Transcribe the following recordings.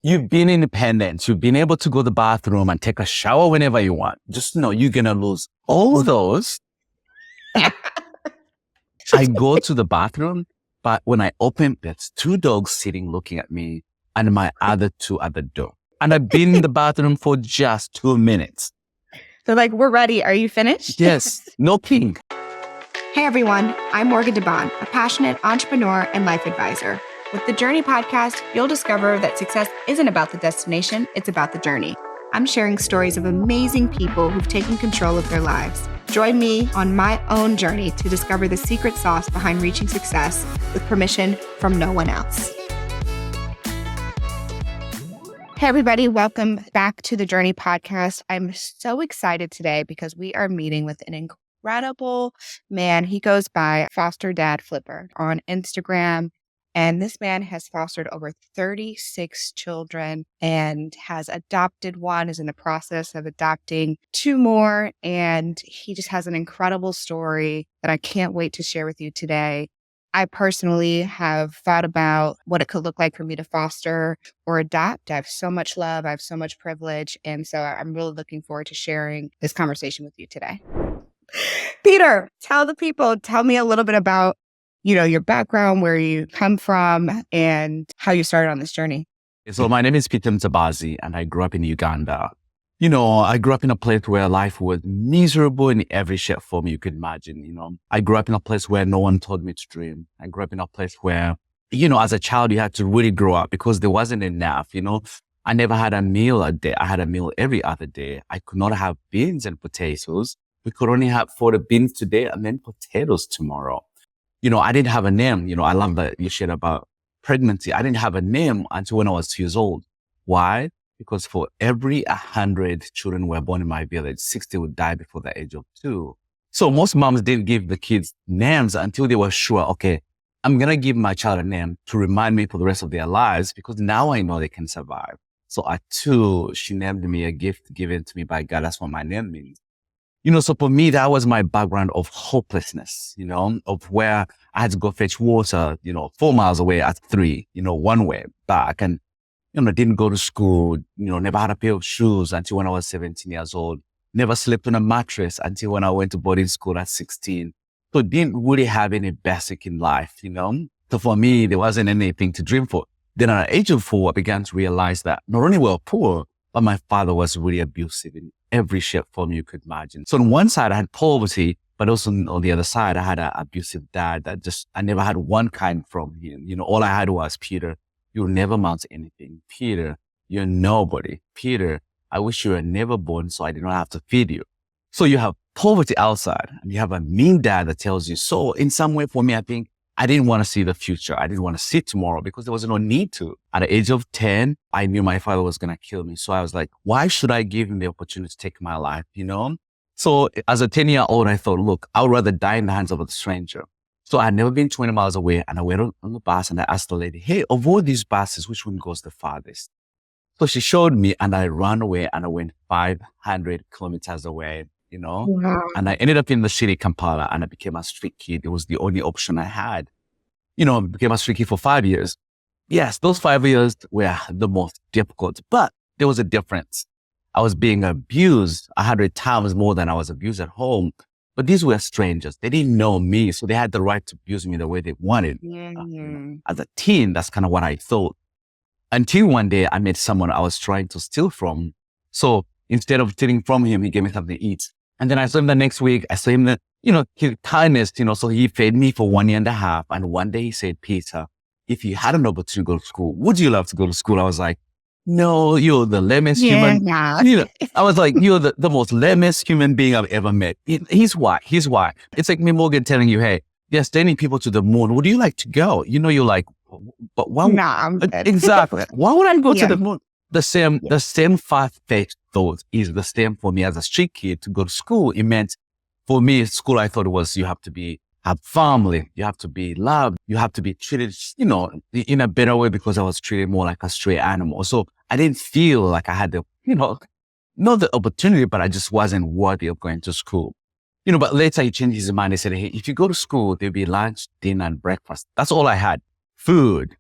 You've been independent. You've been able to go to the bathroom and take a shower whenever you want. Just know you're going to lose all those. I go to the bathroom, but when I open, there's two dogs sitting looking at me and my other two at the door. And I've been in the bathroom for just 2 minutes. They're like, we're ready. Are you finished? Yes, no king. Hey everyone, I'm Morgan DeBon, a passionate entrepreneur and life advisor. With the Journey podcast, you'll discover that success isn't about the destination, it's about the journey. I'm sharing stories of amazing people who've taken control of their lives. Join me on my own journey to discover the secret sauce behind reaching success with permission from no one else. Hey everybody, welcome back to the Journey podcast. I'm so excited today because we are meeting with an incredible man. He goes by Foster Dad Flipper on Instagram. And this man has fostered over 36 children and has adopted one, is in the process of adopting 2 more. And he just has an incredible story that I can't wait to share with you today. I personally have thought about what it could look like for me to foster or adopt. I have so much love. I have so much privilege. And so I'm really looking forward to sharing this conversation with you today. Peter, tell me a little bit about your background, where you come from, and how you started on this journey. So my name is Peter Mutabazi, and I grew up in Uganda. I grew up in a place where life was miserable in every shape form you could imagine. I grew up in a place where no one told me to dream. I grew up in a place where, as a child, you had to really grow up because there wasn't enough. I never had a meal a day. I had a meal every other day. I could not have beans and potatoes. We could only have 40 beans today and then potatoes tomorrow. I didn't have a name. I love that you shared about pregnancy. I didn't have a name until when I was 2 years old. Why? Because for every 100 children were born in my village, 60 would die before the age of 2. So most moms didn't give the kids names until they were sure, okay, I'm going to give my child a name to remind me for the rest of their lives because now I know they can survive. So at 2, she named me a gift given to me by God. That's what my name means. So for me, that was my background of hopelessness, of where I had to go fetch water, 4 miles away at 3, one way back. And, didn't go to school, never had a pair of shoes until when I was 17 years old, never slept on a mattress until when I went to boarding school at 16. So didn't really have any basic in life, So for me, there wasn't anything to dream for. Then at the age of 4, I began to realize that not only were we poor, but my father was really abusive in every shape form you could imagine. So on one side, I had poverty, but also on the other side, I had an abusive dad that I never had one kind from him. All I had was, Peter, you'll never amount to anything. Peter, you're nobody. Peter, I wish you were never born so I did not have to feed you. So you have poverty outside and you have a mean dad that tells you. So in some way for me, I think I didn't want to see the future. I didn't want to see tomorrow because there was no need to. At the age of 10, I knew my father was going to kill me. So I was like, why should I give him the opportunity to take my life, So as a 10-year-old, I thought, look, I would rather die in the hands of a stranger. So I had never been 20 miles away and I went on the bus and I asked the lady, hey, of all these buses, which one goes the farthest? So she showed me and I ran away and I went 500 kilometers away. Wow. And I ended up in the city, Kampala, and I became a street kid. It was the only option I had. I became a street kid for 5 years. Yes, those 5 years were the most difficult, but there was a difference. I was being abused 100 times more than I was abused at home. But these were strangers. They didn't know me, so they had the right to abuse me the way they wanted. As a teen, that's kind of what I thought. Until one day, I met someone I was trying to steal from. So instead of stealing from him, he gave me something to eat. And then I saw him the next week. I saw him, his kindness, so he fed me for 1.5 years. And one day he said, Peter, if you had an opportunity to go to school, would you love to go to school? I was like, no, you're the lamest human. Yeah. I was like, you're the most lamest human being I've ever met. He's why. It's like me, Morgan, telling you, hey, they're sending people to the moon. Would you like to go? You're like, but why? Nah, I'm good. Exactly. Why would I go to the moon? The same far-fetched thought is the same for me as a street kid to go to school. It meant for me, school, I thought it was, you have to have family. You have to be loved. You have to be treated, in a better way because I was treated more like a stray animal. So I didn't feel like I had the, not the opportunity, but I just wasn't worthy of going to school. But later he changed his mind. He said, hey, if you go to school, there'll be lunch, dinner, and breakfast. That's all I had. Food,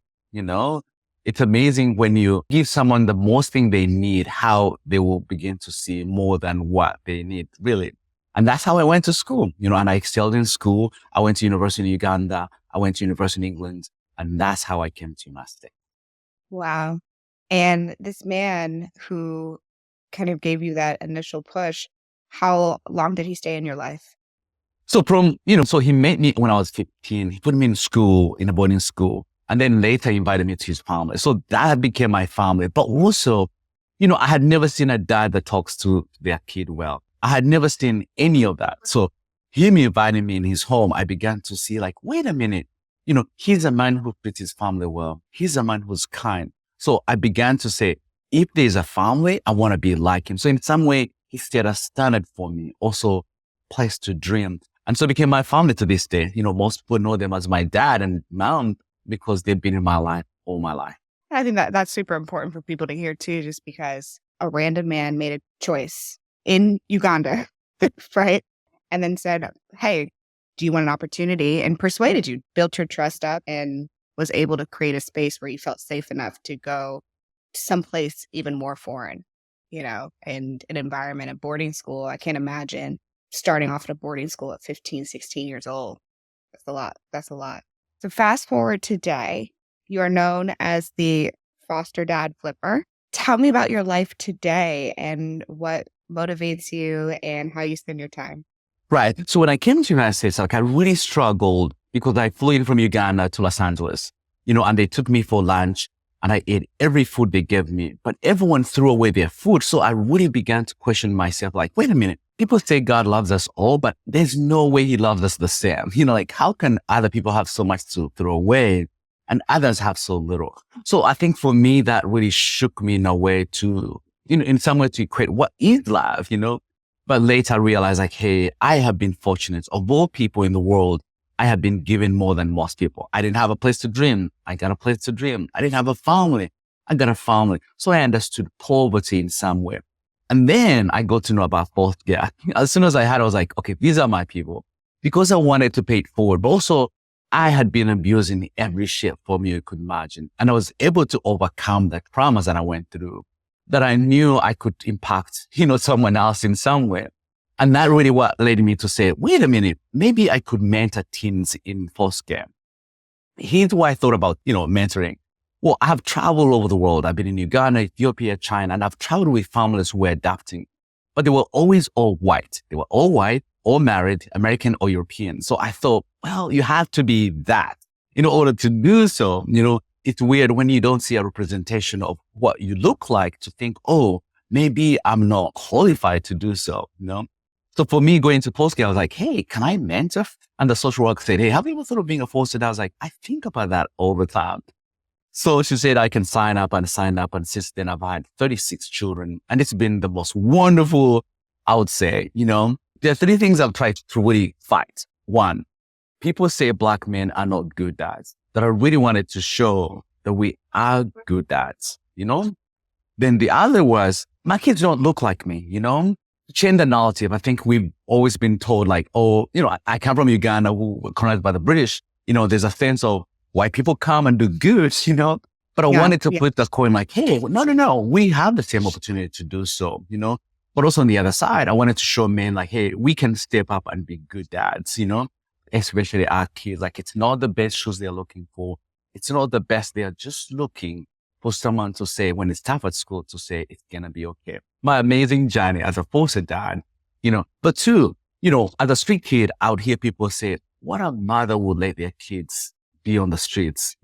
It's amazing when you give someone the most thing they need, how they will begin to see more than what they need, really. And that's how I went to school, and I excelled in school. I went to university in Uganda. I went to university in England. And that's how I came to United States. Wow. And this man who kind of gave you that initial push, how long did he stay in your life? So so he met me when I was 15. He put me in school, in a boarding school. And then later he invited me to his family. So that became my family. But also, I had never seen a dad that talks to their kid well. I had never seen any of that. So him inviting me in his home, I began to see like, wait a minute, he's a man who treats his family well. He's a man who's kind. So I began to say, if there's a family, I want to be like him. So in some way, he set a standard for me, also place to dream. And so it became my family to this day. Most people know them as my dad and mom because they've been in my life all my life. I think that that's super important for people to hear too, just because a random man made a choice in Uganda, right? And then said, hey, do you want an opportunity? And persuaded you, built your trust up, and was able to create a space where you felt safe enough to go someplace even more foreign, and an environment, a boarding school. I can't imagine starting off at a boarding school at 15, 16 years old. That's a lot. That's a lot. So fast forward today, you are known as the foster dad flipper. Tell me about your life today and what motivates you and how you spend your time. Right. So when I came to the United States, I really struggled because I flew in from Uganda to Los Angeles, and they took me for lunch and I ate every food they gave me, but everyone threw away their food. So I really began to question myself, like, wait a minute. People say God loves us all, but there's no way he loves us the same. How can other people have so much to throw away and others have so little? So I think for me, that really shook me in a way to, in some way to equate what is love, But later I realized like, hey, I have been fortunate. Of all people in the world, I have been given more than most people. I didn't have a place to dream. I got a place to dream. I didn't have a family. I got a family. So I understood poverty in some way. And then I got to know about foster care. As soon as I had, I was like, okay, these are my people. Because I wanted to pay it forward. But also, I had been abused in every shape form you could imagine. And I was able to overcome the traumas that I went through, that I knew I could impact, someone else in some way. And that really what led me to say, wait a minute, maybe I could mentor teens in foster care. Here's what I thought about, mentoring. Well, I have traveled over the world. I've been in Uganda, Ethiopia, China, and I've traveled with families who were adopting, but they were always all white. They were all white, all married, American or European. So I thought, well, you have to be that in order to do so. It's weird when you don't see a representation of what you look like to think, oh, maybe I'm not qualified to do so, So for me, going to foster care, I was like, hey, can I mentor? And the social worker said, hey, have you ever thought of being a foster dad? I was like, I think about that all the time. So she said I can sign up. And since then I've had 36 children and it's been the most wonderful, I would say, there are three things I've tried to really fight. One, people say Black men are not good dads, that I really wanted to show that we are good dads, Then the other was my kids don't look like me, Change the narrative. I think we've always been told like, oh, I come from Uganda, who were colonized by the British. There's a sense of white people come and do good, but I wanted to put the coin like, hey, no. We have the same opportunity to do so, but also on the other side, I wanted to show men like, hey, we can step up and be good dads, especially our kids. Like it's not the best shoes they're looking for. It's not the best. They are just looking for someone to say when it's tough at school to say it's going to be okay. My amazing journey as a foster dad, but two, as a street kid, I would hear people say, what a mother would let their kids be on the streets,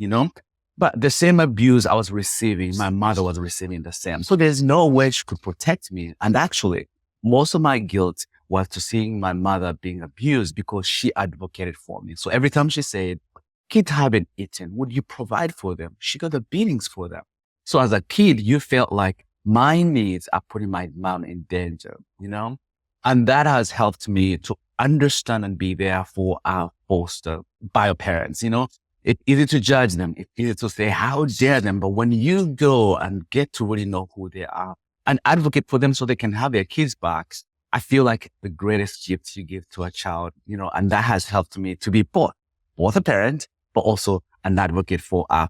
but the same abuse I was receiving, my mother was receiving the same. So there's no way she could protect me. And actually, most of my guilt was to seeing my mother being abused because she advocated for me. So every time she said, kids haven't eaten, would you provide for them? She got the beatings for them. So as a kid, you felt like my needs are putting my mom in danger, and that has helped me to understand and be there for our foster bio parents, It's easy to judge them. It's easy to say, how dare them? But when you go and get to really know who they are and advocate for them so they can have their kids back, I feel like the greatest gift you give to a child, and that has helped me to be both a parent, but also an advocate for our,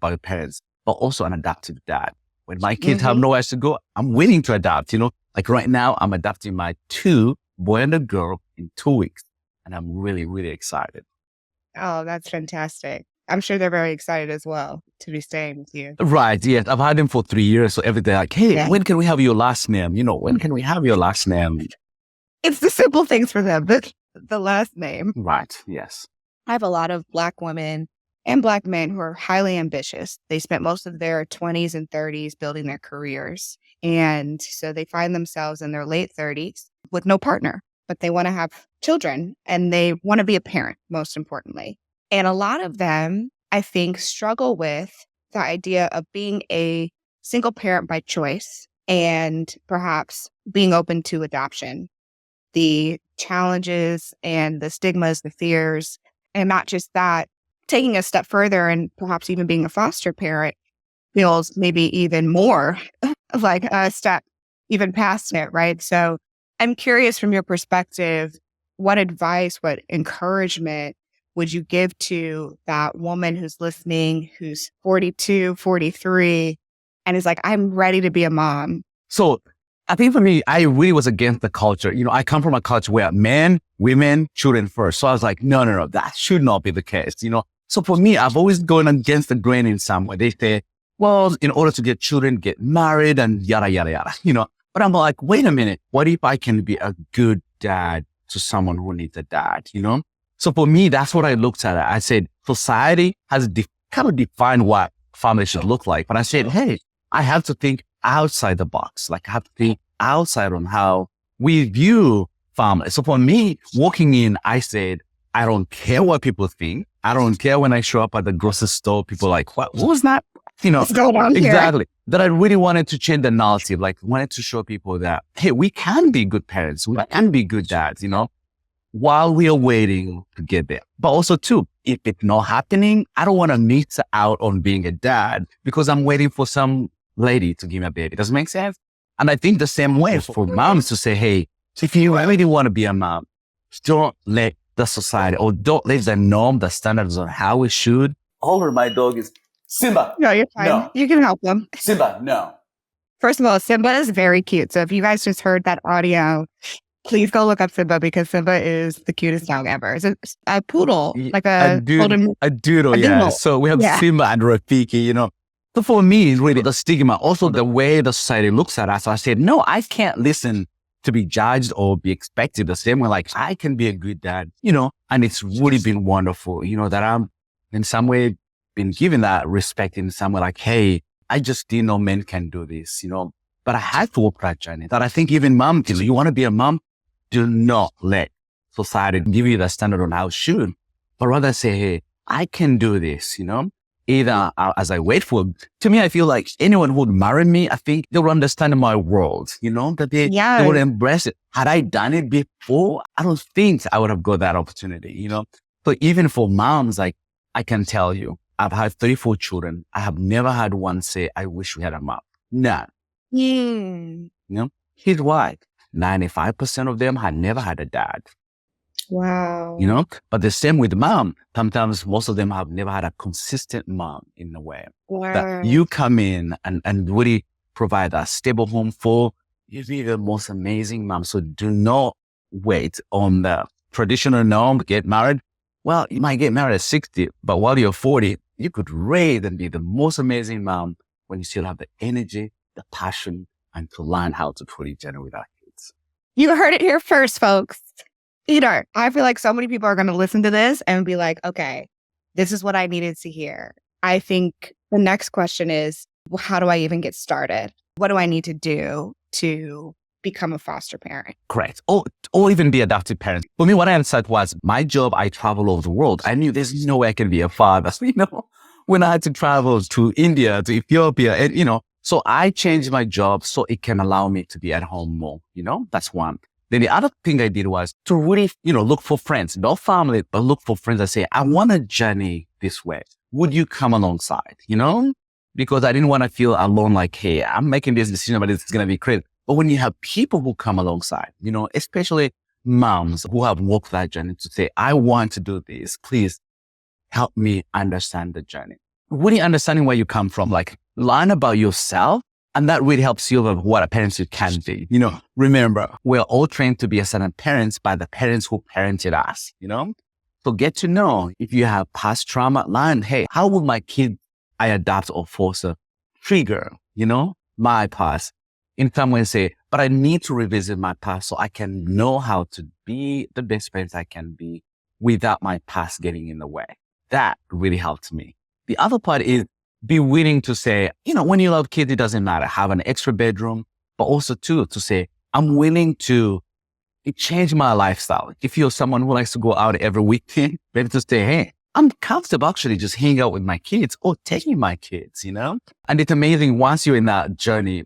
bio parents. but also an adaptive dad. When my kids have nowhere to go, I'm willing to adapt, like right now, I'm adopting my 2 boy and a girl in 2 weeks. And I'm really, really excited. Oh, that's fantastic. I'm sure they're very excited as well to be staying with you. Right. Yes. I've had them for 3 years. So every day, like, hey, Yeah. when can we have your last name? When can we have your last name? It's the simple things for them, but the last name. Right. Yes. I have a lot of Black women and Black men who are highly ambitious. They spent most of their 20s and 30s building their careers. And so they find themselves in their late 30s with no partner, but they want to have children and they want to be a parent, most importantly. And a lot of them, I think, struggle with the idea of being a single parent by choice and perhaps being open to adoption. The challenges and the stigmas, the fears, and not just that, taking a step further and perhaps even being a foster parent feels maybe even more like a step even past it, right? So I'm curious from your perspective, what advice, what encouragement would you give to that woman who's listening, who's 42, 43, and is like, I'm ready to be a mom? So I think for me, I really was against the culture. I come from a culture where men, women, children first. So I was like, no, that should not be the case, So for me, I've always gone against the grain in some way. They say, well, in order to get children, get married and yada, yada, yada, But I'm like, wait a minute. What if I can be a good dad to someone who needs a dad, So for me, that's what I looked at. I said, society has kind of defined what family should look like. But I said, hey, I have to think outside the box. Like I have to think outside on how we view family. So for me, walking in, I said, I don't care what people think. I don't care when I show up at the grocery store, people are like, what was that? What's going on here? Exactly. That I really wanted to change the narrative, like wanted to show people that, hey, we can be good parents. We can be good dads, while we are waiting to get there. But also too, if it's not happening, I don't want to miss out on being a dad because I'm waiting for some lady to give me a baby. Does it make sense? And I think the same way for moms to say, hey, if you really want to be a mom, don't let the society or don't let the norm, the standards on how we should. Over my dog is Simba. No, you're fine. No. You can help them. Simba, no. First of all, Simba is very cute. So if you guys just heard that audio, please go look up Simba because Simba is the cutest dog ever. It's a poodle, like a doodle, yeah. So we have Simba and Rafiki, So for me, it's really the stigma, also the way the society looks at us. So I said, no, I can't listen to be judged or be expected the same way. Like I can be a good dad, and it's really been wonderful, that I'm in some way been given that respect in some way. Like, hey, I just didn't know men can do this, but I had to walk that journey. That I think even mom, you want to be a mom, do not let society give you the standard on how it should, but rather say, hey, I can do this, either as I wait for, to me, I feel like anyone who would marry me, I think they would understand my world, that they would embrace it. Had I done it before, I don't think I would have got that opportunity, So even for moms, like I can tell you, I've had 34 children. I have never had one say, I wish we had a mom. None. Here's why. 95% of them had never had a dad. Wow. But the same with mom. Sometimes most of them have never had a consistent mom in a way. Wow. That you come in and really provide a stable home for, you be the most amazing mom. So do not wait on the traditional norm to get married. Well, you might get married at 60, but while you're 40, you could raise and be the most amazing mom when you still have the energy, the passion, and to learn how to truly generate our kids. You heard it here first, folks. I feel like so many people are going to listen to this and be like, okay, this is what I needed to hear. I think the next question is, well, how do I even get started? What do I need to do to become a foster parent? Correct. Or even be adoptive parent. For me, what I decided was my job, I travel all over the world. I knew there's no way I can be a father. When I had to travel to India, to Ethiopia, and, so I changed my job so it can allow me to be at home more, that's one. Then the other thing I did was to really, look for friends, not family, but look for friends that say, I want a journey this way. Would you come alongside, Because I didn't want to feel alone, like, hey, I'm making this decision, but it's going to be great. But when you have people who come alongside, especially moms who have walked that journey to say, I want to do this, please help me understand the journey. really understanding where you come from, like learn about yourself. And that really helps you with what a parent you can be. Remember, we're all trained to be a certain parents by the parents who parented us, So get to know if you have past trauma, learn, hey, how will my kid I adopt or foster trigger, my past? In some ways say, but I need to revisit my past so I can know how to be the best parent I can be without my past getting in the way. That really helped me. The other part is be willing to say, when you love kids, it doesn't matter. Have an extra bedroom, but also too, to say, I'm willing to change my lifestyle. If you're someone who likes to go out every weekend, better to say, hey, I'm comfortable actually just hanging out with my kids or taking my kids, And it's amazing once you're in that journey,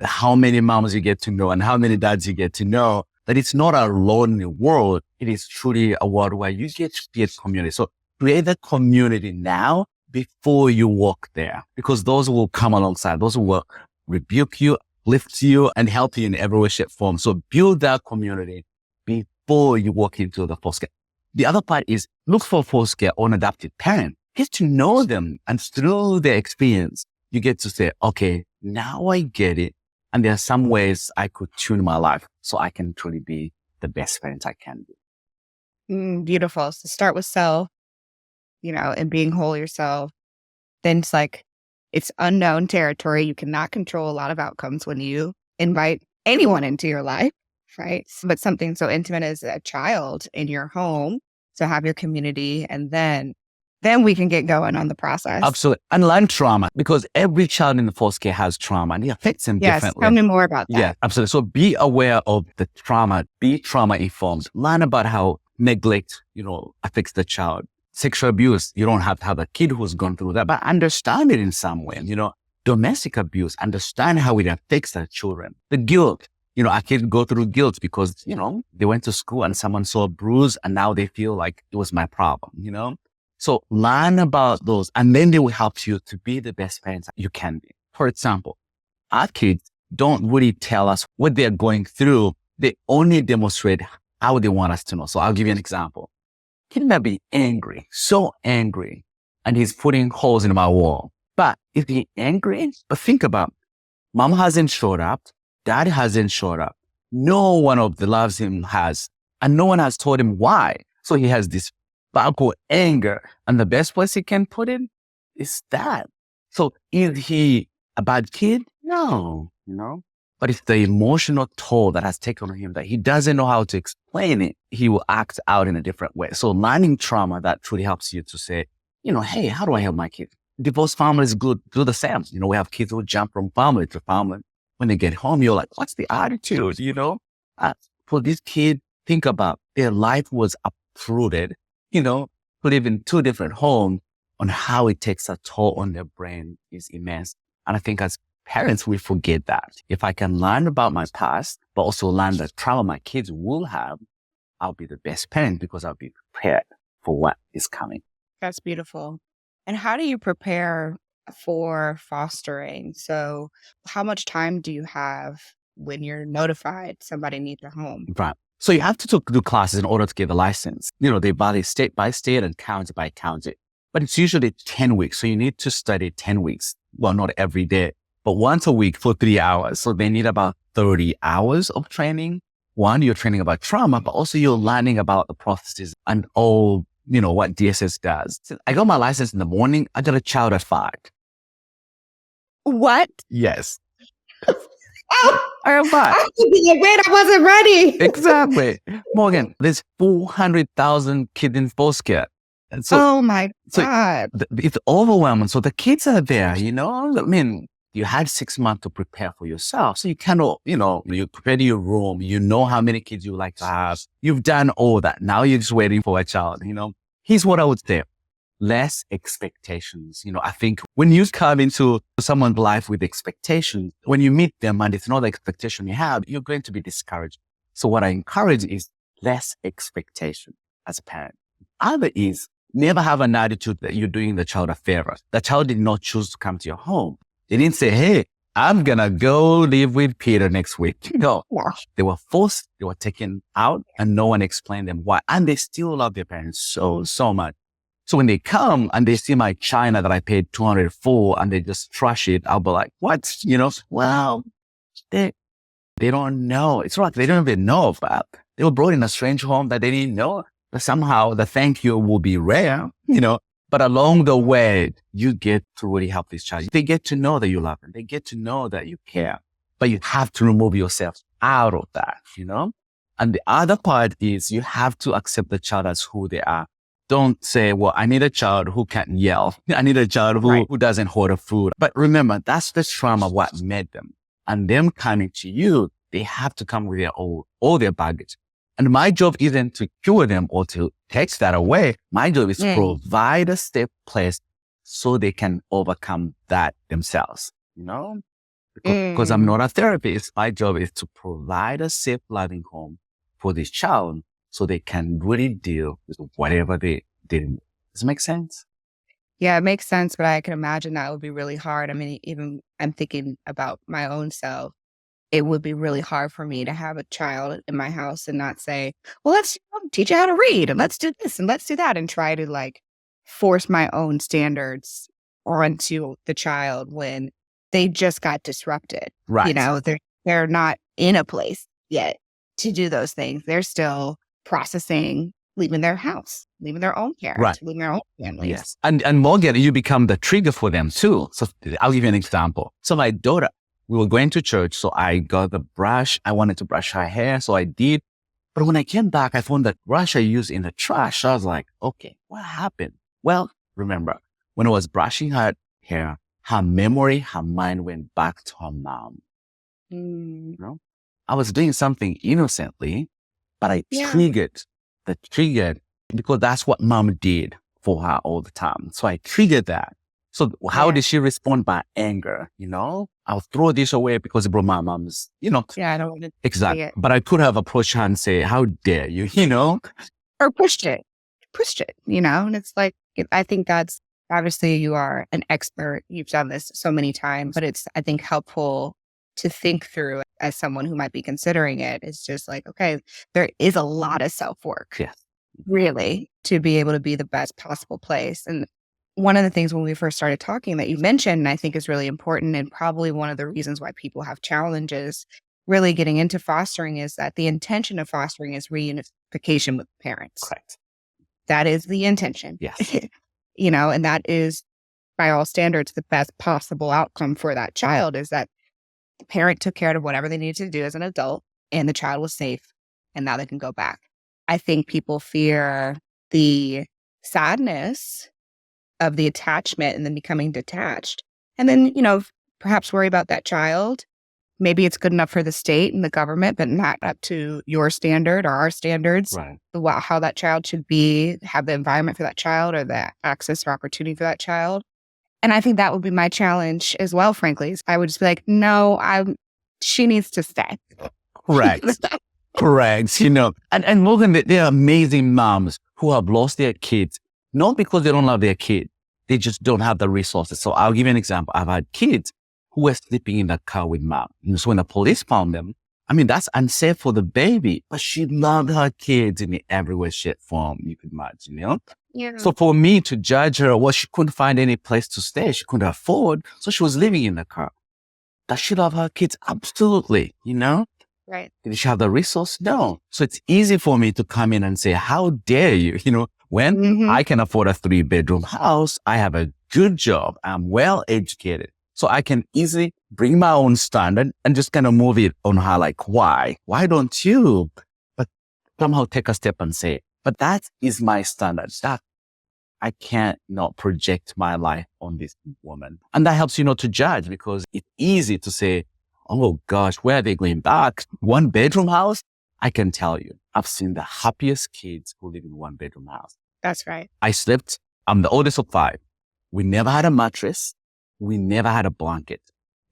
how many moms you get to know and how many dads you get to know, that it's not a lonely world. It is truly a world where you get to create community. So create that community now before you walk there, because those will come alongside. Those will rebuke you, lift you, and help you in every way, shape, form. So build that community before you walk into the foster care. The other part is look for foster care or an adopted parent. Get to know them, and through their experience, you get to say, okay, now I get it. And there are some ways I could tune my life so I can truly be the best parent I can be. Beautiful. So start with self, and being whole yourself. Then it's like, it's unknown territory. You cannot control a lot of outcomes when you invite anyone into your life, right? But something so intimate as a child in your home, to have your community, and then we can get going on the process. Absolutely. And learn trauma, because every child in the foster care has trauma and it affects them differently. Tell me more about that. Yeah, absolutely. So be aware of the trauma, be trauma informed, learn about how neglect, affects the child. Sexual abuse, you don't have to have a kid who's gone through that, but understand it in some way. Domestic abuse, understand how it affects the children. The guilt, a kid go through guilt because, they went to school and someone saw a bruise and now they feel like it was my problem, So learn about those, and then they will help you to be the best parents you can be. For example, our kids don't really tell us what they're going through. They only demonstrate how they want us to know. So I'll give you an example. Kid might be angry, so angry, and he's putting holes in my wall. But if he's angry, but think about, mom hasn't showed up, dad hasn't showed up, no one of the loves him has, and no one has told him why. So he has this vocal anger, and the best place he can put it is that. So is he a bad kid? No, But it's the emotional toll that has taken on him that he doesn't know how to explain it. He will act out in a different way. So learning trauma, that truly helps you to say, hey, how do I help my kid? Divorced families do the same. We have kids who jump from family to family. When they get home, you're like, what's the attitude? For this kid, think about their life was uprooted, live in two different homes, on how it takes a toll on their brain is immense. And I think as parents, we forget that. If I can learn about my past, but also learn the trauma my kids will have, I'll be the best parent because I'll be prepared for what is coming. That's beautiful. And how do you prepare for fostering? So how much time do you have when you're notified somebody needs a home? Right. So you have to do classes in order to get the license. They vary state by state and county by county. But it's usually 10 weeks. So you need to study 10 weeks. Well, not every day, but once a week for 3 hours. So they need about 30 hours of training. One, you're training about trauma, but also you're learning about the processes and all, what DSS does. So I got my license in the morning. I got a child at 5. What? Yes. Oh, I am 5. Wait, I wasn't ready. Exactly. Morgan, there's 400,000 kids in foster care. And so, oh my God. It's overwhelming. So the kids are there, you had 6 months to prepare for yourself. So you cannot, you prepare your room, how many kids you like to have. You've done all that. Now you're just waiting for a child, Here's what I would say. Less expectations. I think when you come into someone's life with expectations, when you meet them and it's not the expectation you have, you're going to be discouraged. So what I encourage is less expectation as a parent. Other is never have an attitude that you're doing the child a favor. The child did not choose to come to your home. They didn't say, hey, I'm going to go live with Peter next week. No, they were forced, they were taken out, and no one explained them why. And they still love their parents so, so much. So when they come and they see my china that I paid $200 for and they just trash it, I'll be like, what? Well, they don't know. It's like they don't even know about. They were brought in a strange home that they didn't know. But somehow the thank you will be rare, But along the way, you get to really help this child. They get to know that you love them. They get to know that you care. But you have to remove yourself out of that, And the other part is you have to accept the child as who they are. Don't say, well, I need a child who can't yell. I need a child who doesn't hoard food. But remember, that's the trauma of what made them. And them coming to you, they have to come with all their baggage. And my job isn't to cure them or to take that away. My job is to provide a safe place so they can overcome that themselves, Because I'm not a therapist. My job is to provide a safe, loving home for this child so they can really deal with whatever they did. Does it make sense? Yeah, it makes sense, but I can imagine that would be really hard. I mean, even I'm thinking about my own self. It would be really hard for me to have a child in my house and not say, well, let's teach you how to read and let's do this and let's do that and try to force my own standards onto the child when they just got disrupted. Right. They're not in a place yet to do those things. They're still processing leaving their house, leaving their own parents, leaving their own families. Yes. And Morgan, you become the trigger for them too. So I'll give you an example. So my daughter, we were going to church. So I got the brush. I wanted to brush her hair. So I did. But when I came back, I found that brush I used in the trash. I was like, okay, what happened? Well, remember when I was brushing her hair, her memory, her mind went back to her mom. I was doing something innocently, but I triggered because that's what mom did for her all the time. So I triggered that. So how did she respond? By anger, I'll throw this away because it brought my mom's, Yeah, I don't want to Exactly. see it. But I could have approached her and say, how dare you, Or pushed it, and it's like, I think that's obviously you are an expert. You've done this so many times, but it's, I think, helpful to think through as someone who might be considering it. It's just like, okay, there is a lot of self-work, really, to be able to be the best possible place. And one of the things when we first started talking that you mentioned, and I think is really important, and probably one of the reasons why people have challenges really getting into fostering, is that the intention of fostering is reunification with parents. Correct. That is the intention. Yes. And that is, by all standards, the best possible outcome for that child, is that the parent took care of whatever they needed to do as an adult and the child was safe and now they can go back. I think people fear the sadness of the attachment and then becoming detached. And then, perhaps worry about that child. Maybe it's good enough for the state and the government, but not up to your standard or our standards. Right. How that child should be, have the environment for that child or the access or opportunity for that child. And I think that would be my challenge as well, frankly. I would just be like, no, she needs to stay. Correct. Correct. And Morgan, there are amazing moms who have lost their kids, not because they don't love their kid. They just don't have the resources. So I'll give you an example. I've had kids who were sleeping in the car with mom. So when the police found them, that's unsafe for the baby, but she loved her kids in every way, shape, form you could imagine, Yeah. So for me to judge her, well, she couldn't find any place to stay. She couldn't afford. So she was living in the car. Does she love her kids? Absolutely. Right. Did she have the resource? No. So it's easy for me to come in and say, how dare you? When I can afford a 3-bedroom house, I have a good job. I'm well educated. So I can easily bring my own standard and just kind of move it on her. Like, why? Why don't you? But somehow take a step and say, but that is my standard. That I can't not project my life on this woman. And that helps you not to judge, because it's easy to say, oh gosh, where are they going back? 1-bedroom house? I can tell you, I've seen the happiest kids who live in 1-bedroom house. That's right. I'm the oldest of 5. We never had a mattress. We never had a blanket.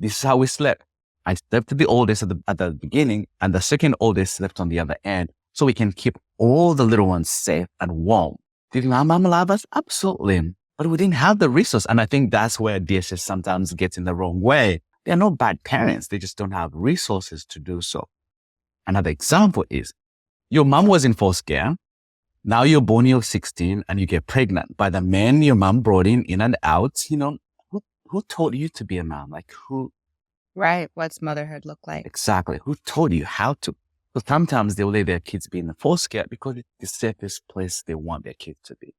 This is how we slept. I slept with the oldest at the beginning, and the second oldest slept on the other end, so we can keep all the little ones safe and warm. Did my mom love us? Absolutely. But we didn't have the resource. And I think that's where DSS sometimes gets in the wrong way. They're not bad parents. They just don't have resources to do so. Another example is your mom was in foster care. Now you're born, you're 16 and you get pregnant by the man your mom brought in and out. Who taught you to be a mom? Like who? Right. What's motherhood look like? Exactly. Who taught you how to? So sometimes they will let their kids be in the foster care because it's the safest place they want their kids to be.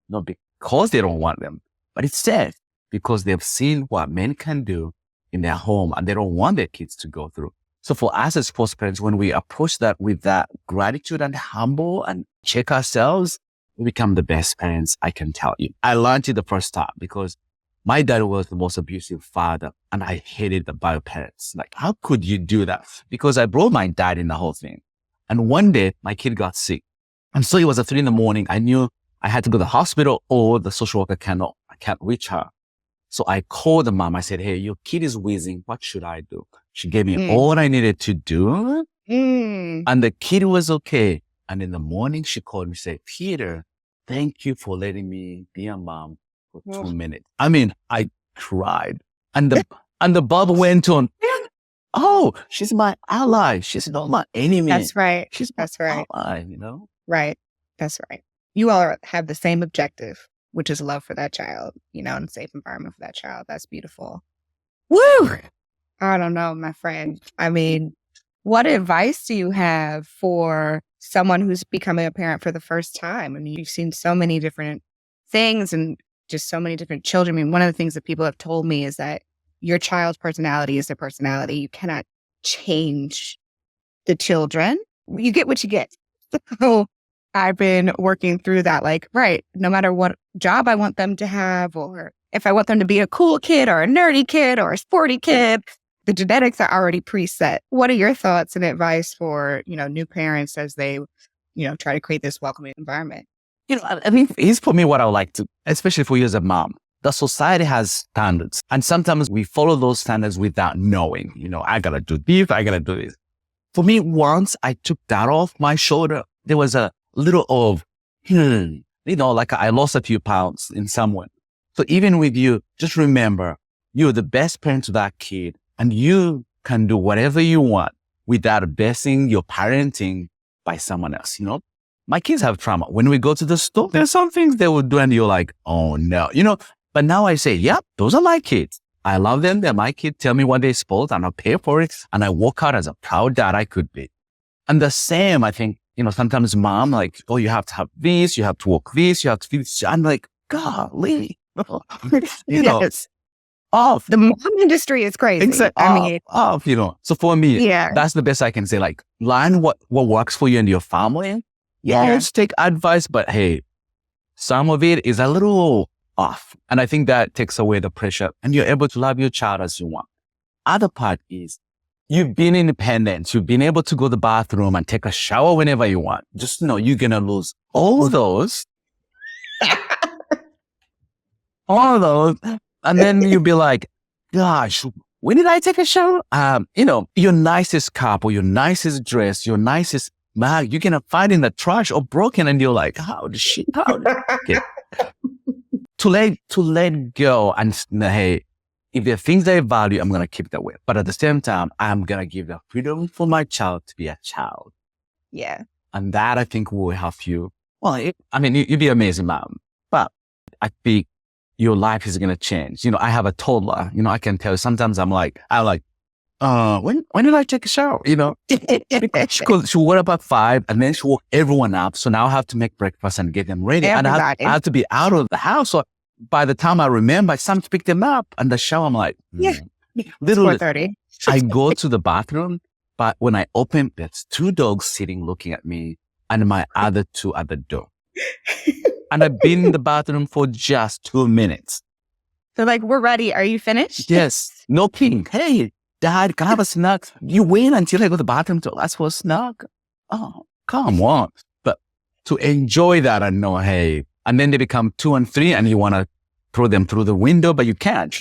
Not because they don't want them, but it's safe because they've seen what men can do in their home and they don't want their kids to go through. So for us as foster parents, when we approach that with that gratitude and humble and check ourselves, we become the best parents, I can tell you. I learned it the first time because my dad was the most abusive father and I hated the bio parents. Like, how could you do that? Because I brought my dad in the whole thing. And one day my kid got sick. And so it was at 3 a.m. I knew I had to go to the hospital or the social worker I can't reach her. So I called the mom. I said, hey, your kid is wheezing. What should I do? She gave me all I needed to do. And the kid was okay. And in the morning, she called me, said, Peter, thank you for letting me be a mom for 2 minutes. I mean, I cried. And the bulb went on. Oh, she's my ally. She's not my enemy. That's right. She's my ally, Right. That's right. You all have the same objective, which is love for that child, and a safe environment for that child. That's beautiful. Woo! I don't know, my friend. I mean, what advice do you have for someone who's becoming a parent for the first time? I mean, you've seen so many different things and just so many different children. I mean, one of the things that people have told me is that your child's personality is their personality. You cannot change the children. You get what you get. So I've been working through that, like, right, no matter what job I want them to have, or if I want them to be a cool kid or a nerdy kid or a sporty kid, the genetics are already preset. What are your thoughts and advice for, new parents as they, try to create this welcoming environment? I mean, here's for me what I would like to, especially for you as a mom. The society has standards. And sometimes we follow those standards without knowing, I got to do this, I got to do this. For me, once I took that off my shoulder, there was a little of, like I lost a few pounds in some way. So even with you, just remember, you're the best parent to that kid and you can do whatever you want without basing your parenting by someone else. My kids have trauma. When we go to the store, there's some things they will do and you're like, oh no, but now I say, yeah, those are my kids. I love them. They're my kids. Tell me what they spoiled and I'll pay for it. And I walk out as a proud dad I could be. And the same, I think, sometimes mom, like, oh, you have to have this, you have to walk this, you have to do this. I'm like, golly, Yes. Off. The mom industry is crazy. Exactly. Off. So for me, that's the best I can say. Like, learn what works for you and your family. Yes, take advice, but hey, some of it is a little off. And I think that takes away the pressure and you're able to love your child as you want. Other part is you've been independent. You've been able to go to the bathroom and take a shower whenever you want. Just know you're going to lose all those. All those. And then you'll be like, gosh, when did I take a shower? Your nicest cup or your nicest dress, your nicest bag, you're going to find in the trash or broken. And you're like, okay. To let go and hey, if there are things I value, I'm going to keep that way. But at the same time, I'm going to give the freedom for my child to be a child. Yeah. And that I think will help you. Well, you'd be amazing, mom. But I think your life is going to change. I have a toddler, I can tell you sometimes I'm like, when did I take a shower? She'll wake up at 5 and then she'll wake everyone up. So now I have to make breakfast and get them ready. Everybody. And I have to be out of the house. So by the time I remember, it's time to pick them up and the shower, I'm like, literally 4:30. I go to the bathroom, but when I open, there's 2 dogs sitting looking at me and my other 2 at the door. And I've been in the bathroom for just 2 minutes. They're like, we're ready. Are you finished? Yes. No kidding. Hey, Dad, can I have a snack? You wait until I go to the bathroom to ask for a snack? Oh, come on. But to enjoy that and know, hey, and then they become 2 and 3 and you want to throw them through the window, but you can't.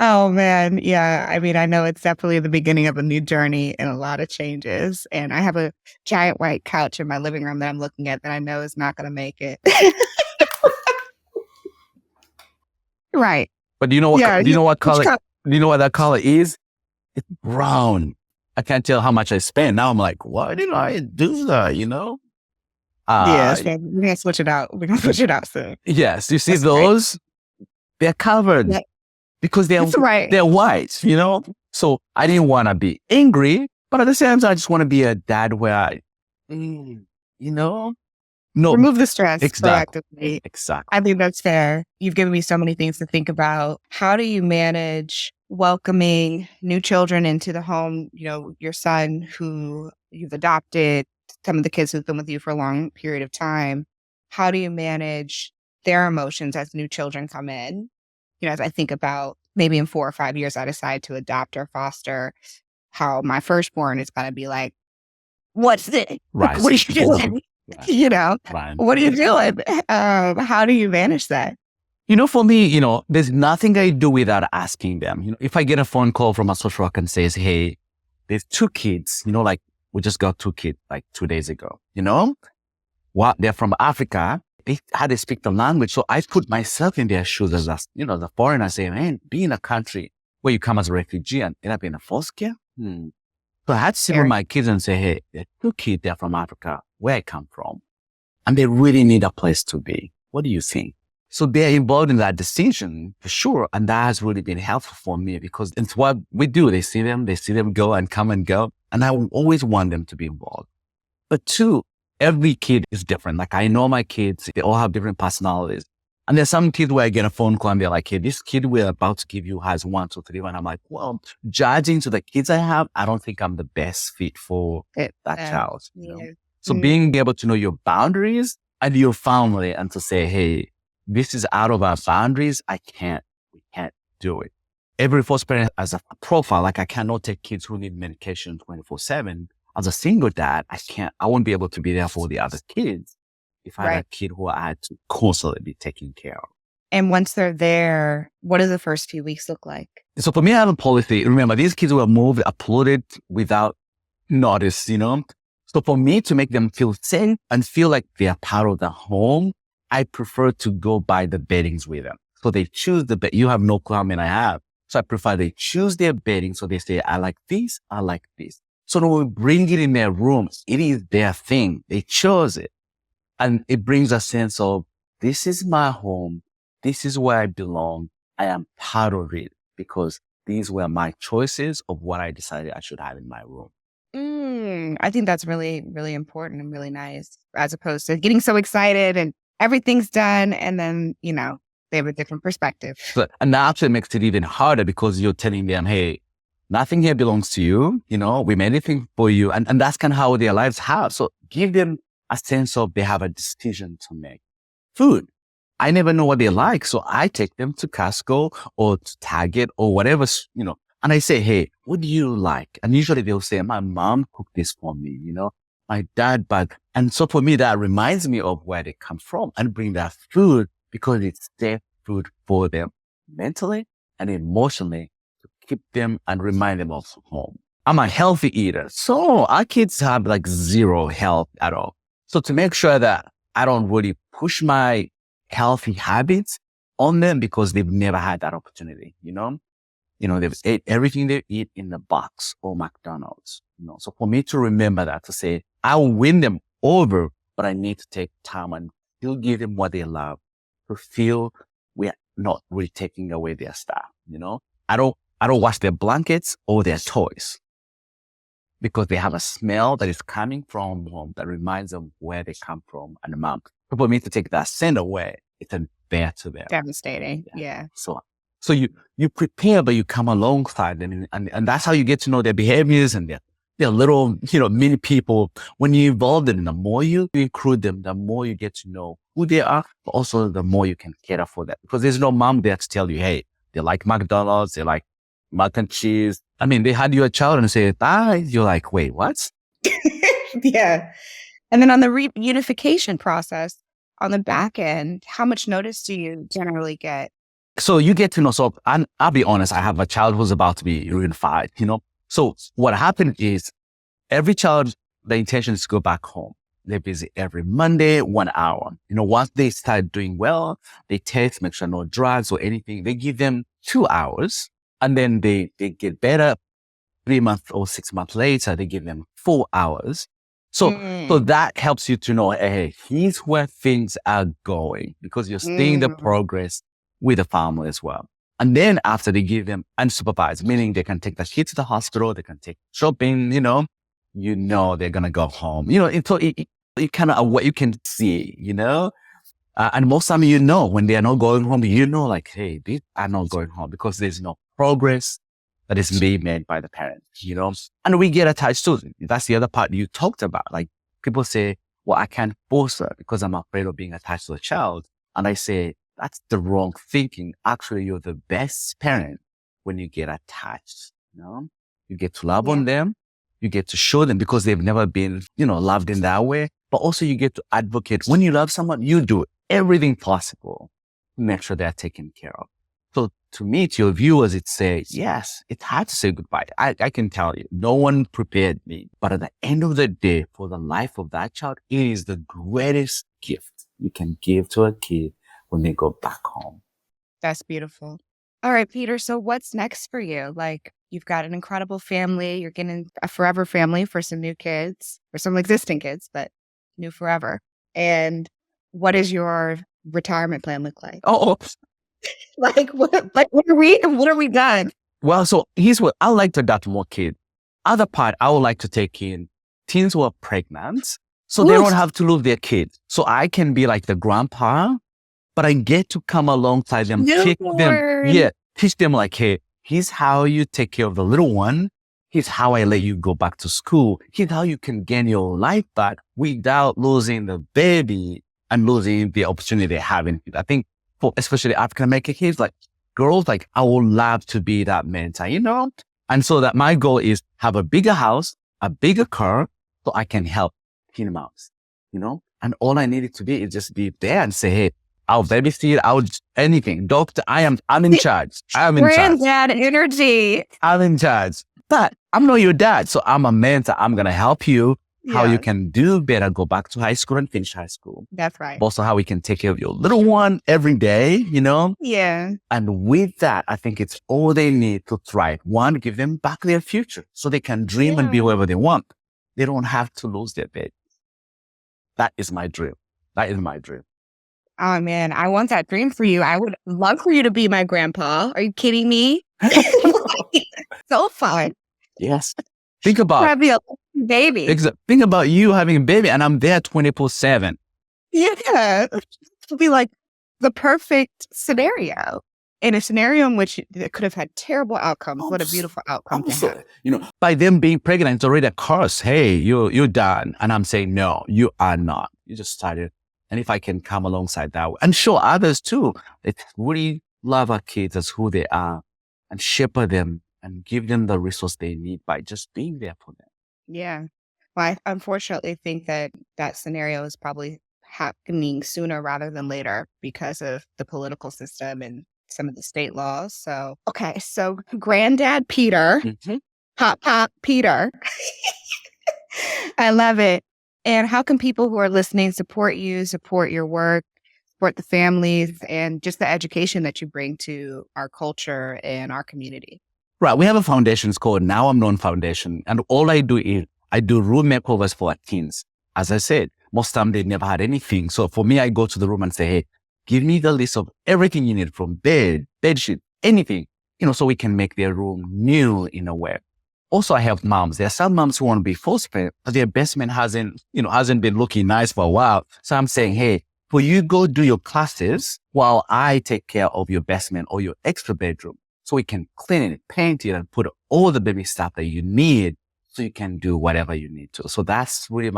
Oh, man. Yeah. I know it's definitely the beginning of a new journey and a lot of changes. And I have a giant white couch in my living room that I'm looking at that I know is not going to make it. Right. But do you know what? Do you know what color? Do you know what that color is? It's brown. I can't tell how much I spend. Now I'm like, why did I do that? Yes, we're gonna switch it out. We're gonna switch it out soon. Yes, you see That's right. those, they're covered Yeah, because that's right. they're white, So I didn't want to be angry, but at the same time, I just want to be a dad where no, Remove the stress exactly, proactively. exactly. I think that's fair. You've given me so many things to think about. How do you manage welcoming new children into the home? Your son who you've adopted, some of the kids who've been with you for a long period of time. How do you manage their emotions as new children come in? As I think about maybe in 4 or 5 years, I decide to adopt or foster, how my firstborn is going to be like, what's this? Right. What are you doing? Right. What are you doing? How do you manage that? For me, there's nothing I do without asking them. If I get a phone call from a social worker and says, hey, there's 2 kids, like we just got 2 kids like 2 days ago, they're from Africa. How they speak the language. So I put myself in their shoes as the foreigner, say, man, be in a country where you come as a refugee and end up in a foster care. So I had to sit with my kids and say, hey, there are 2 kids, they're from Africa, where I come from. And they really need a place to be. What do you think? So they're involved in that decision for sure. And that has really been helpful for me because it's what we do. They see them go and come and go. And I always want them to be involved. But 2, every kid is different. Like I know my kids, they all have different personalities. And there's some kids where I get a phone call and they're like, hey, this kid we're about to give you has 1, 2, 3. And I'm like, well, judging to the kids I have, I don't think I'm the best fit for that child. So being able to know your boundaries and your family and to say, hey, this is out of our boundaries. We can't do it. Every foster parent has a profile. Like I cannot take kids who need medication 24/7. As a single dad, I won't be able to be there for the other kids if I had a kid who I had to constantly be taking care of. And once they're there, what do the first few weeks look like? So for me, I have a policy. Remember, these kids were moved, uploaded without notice, So for me to make them feel safe and feel like they are part of the home, I prefer to go by the beddings with them. So they choose the bed. You have no clue how many I have. So I prefer they choose their bedding. So they say, I like this, I like this. So when we bring it in their rooms, it is their thing. They chose it. And it brings a sense of, this is my home. This is where I belong. I am part of it because these were my choices of what I decided I should have in my room. I think that's really, really important and really nice, as opposed to getting so excited and everything's done. And then, they have a different perspective. And that actually makes it even harder because you're telling them, hey, nothing here belongs to you. We made everything for you. And that's kind of how their lives have. So give them a sense of they have a decision to make. Food. I never know what they like. So I take them to Costco or to Target or whatever, and I say, hey, what do you like? And usually they'll say, my mom cooked this for me, my dad, and so for me, that reminds me of where they come from and bring that food because it's their food for them mentally and emotionally to keep them and remind them of home. I'm a healthy eater. So our kids have like 0 health at all. So to make sure that I don't really push my healthy habits on them because they've never had that opportunity, they've ate everything they eat in the box or McDonald's, So for me to remember that, to say, I will win them over, but I need to take time and still give them what they love to feel we're not really taking away their stuff, I don't wash their blankets or their toys because they have a smell that is coming from home that reminds them where they come from and the mom. But for me to take that scent away, it's unfair to them. Devastating. Yeah. So you prepare, but you come alongside them and that's how you get to know their behaviors and their little, mini people. When you involve them, the more you include them, the more you get to know who they are, but also the more you can cater for them. Because there's no mom there to tell you, hey, they like McDonald's, they like mac and cheese. I mean, they had you a child and say, you're like, wait, what? Yeah. And then on the reunification process, on the back end, how much notice do you generally get? So you get to know. So I'll be honest, I have a child who's about to be reunified, So what happened is every child, the intention is to go back home. They visit every Monday, 1 hour. Once they start doing well, they test, make sure no drugs or anything. They give them 2 hours and then they get better. 3 months or 6 months later, they give them 4 hours. So Mm. that helps you to know, hey, here's where things are going because you're seeing the progress with the family as well. And then after they give them unsupervised, meaning they can take the kid to the hospital, they can take shopping, they're going to go home. You kind of what you can see, and most time, when they are not going home, like, hey, these are not going home because there's no progress that is being made by the parents, and we get attached to it. That's the other part you talked about. Like people say, well, I can't force her because I'm afraid of being attached to the child. And I say, that's the wrong thinking. Actually, you're the best parent when you get attached, you get to love on them. You get to show them because they've never been, loved in that way. But also you get to advocate. When you love someone, you do everything possible to make sure they're taken care of. So to me, to your viewers, it says, yes, it's hard to say goodbye. I can tell you, no one prepared me. But at the end of the day, for the life of that child, it is the greatest gift you can give to a kid when they go back home. That's beautiful. All right, Peter. So what's next for you? Like, you've got an incredible family. You're getting a forever family for some new kids or some existing kids, but new forever. And what does your retirement plan look like? Oh, Like what are we done? Well, so here's what I like to adopt more kids. Other part, I would like to take in teens who are pregnant so they don't have to lose their kids. So I can be like the grandpa, but I get to come alongside them, teach them like, hey, here's how you take care of the little one. Here's how I let you go back to school. Here's how you can gain your life back without losing the baby and losing the opportunity they have in it. I think for especially African American kids, like girls, like I would love to be that mentor, And so that my goal is have a bigger house, a bigger car, so I can help teen moms, And all I needed to be is just be there and say, hey, I'll babysit, anything. Doctor, I'm in charge. Granddad energy. I'm in charge. But I'm not your dad, so I'm a mentor. I'm going to help you how you can do better, go back to high school and finish high school. That's right. Also how we can take care of your little one every day, Yeah. And with that, I think it's all they need to thrive. One, give them back their future so they can dream and be whoever they want. They don't have to lose their baby. That is my dream. Oh, man, I want that dream for you. I would love for you to be my grandpa. Are you kidding me? So fun. Yes. Think about having a baby. Think about you having a baby and I'm there 24/7. Yeah. It would be like the perfect scenario. In a scenario in which it could have had terrible outcomes. What a beautiful outcome to have. By them being pregnant, it's already a curse. Hey, you're done. And I'm saying, no, you are not. You just started. And if I can come alongside that and show others too, that really love our kids as who they are and shepherd them and give them the resource they need by just being there for them. Yeah. Well, I unfortunately think that scenario is probably happening sooner rather than later because of the political system and some of the state laws. So, okay. So Granddad Peter, Pop Peter. I love it. And how can people who are listening support you, support your work, support the families, and just the education that you bring to our culture and our community? Right. We have a foundation. It's called Now I'm Known Foundation. And all I do is I do room makeovers for our teens. As I said, most time they never had anything. So for me, I go to the room and say, hey, give me the list of everything you need from bed sheet, anything, so we can make their room new in a way. Also, I help moms. There are some moms who want to be first parent, but their best man hasn't been looking nice for a while. So I'm saying, hey, will you go do your classes while I take care of your best man or your extra bedroom so we can clean it, paint it, and put all the baby stuff that you need so you can do whatever you need to. So that's really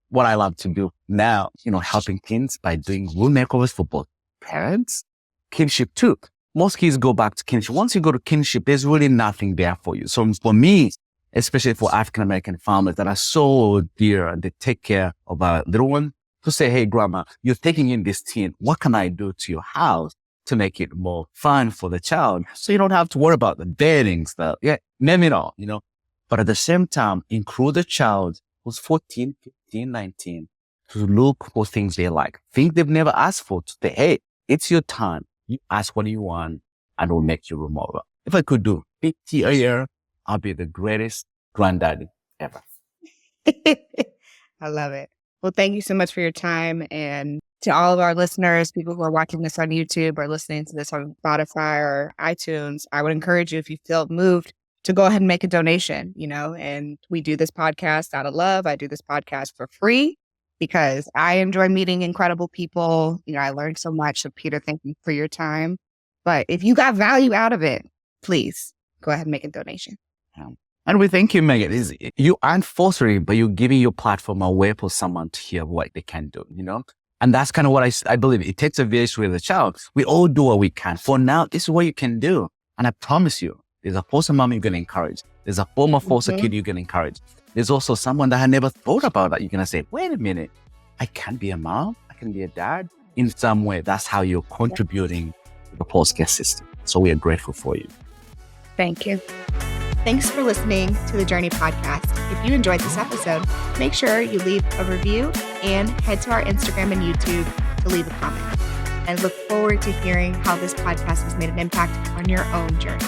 what I love to do now, helping teens by doing room makeovers for both parents, kinship too. Most kids go back to kinship. Once you go to kinship, there's really nothing there for you. So for me, especially for African-American families that are so dear and they take care of a little one, to say, hey, grandma, you're taking in this teen. What can I do to your house to make it more fun for the child? So you don't have to worry about the bedding stuff. Name it all, But at the same time, include the child who's 14, 15, 19 to look for things they like. Things they've never asked for. To say, hey, it's your time. You ask what you want and we'll make you room over. If I could do 50 a year, I'll be the greatest granddaddy ever. I love it. Well, thank you so much for your time. And to all of our listeners, people who are watching this on YouTube or listening to this on Spotify or iTunes, I would encourage you, if you feel moved, to go ahead and make a donation, and we do this podcast out of love. I do this podcast for free because I enjoy meeting incredible people. I learned so much. So Peter, thank you for your time. But if you got value out of it, please go ahead and make a donation. And we thank you, Megan. You aren't forcing, but you're giving your platform a way for someone to hear what they can do, And that's kind of what I believe. It takes a village with a child. We all do what we can. For now, this is what you can do. And I promise you, there's a foster mom you're going to encourage. There's a former foster kid you're going to encourage. There's also someone that I never thought about that you're going to say, wait a minute, I can be a mom. I can be a dad. In some way, that's how you're contributing to the foster care system. So we are grateful for you. Thank you. Thanks for listening to the Journey Podcast. If you enjoyed this episode, make sure you leave a review and head to our Instagram and YouTube to leave a comment. I look forward to hearing how this podcast has made an impact on your own journey.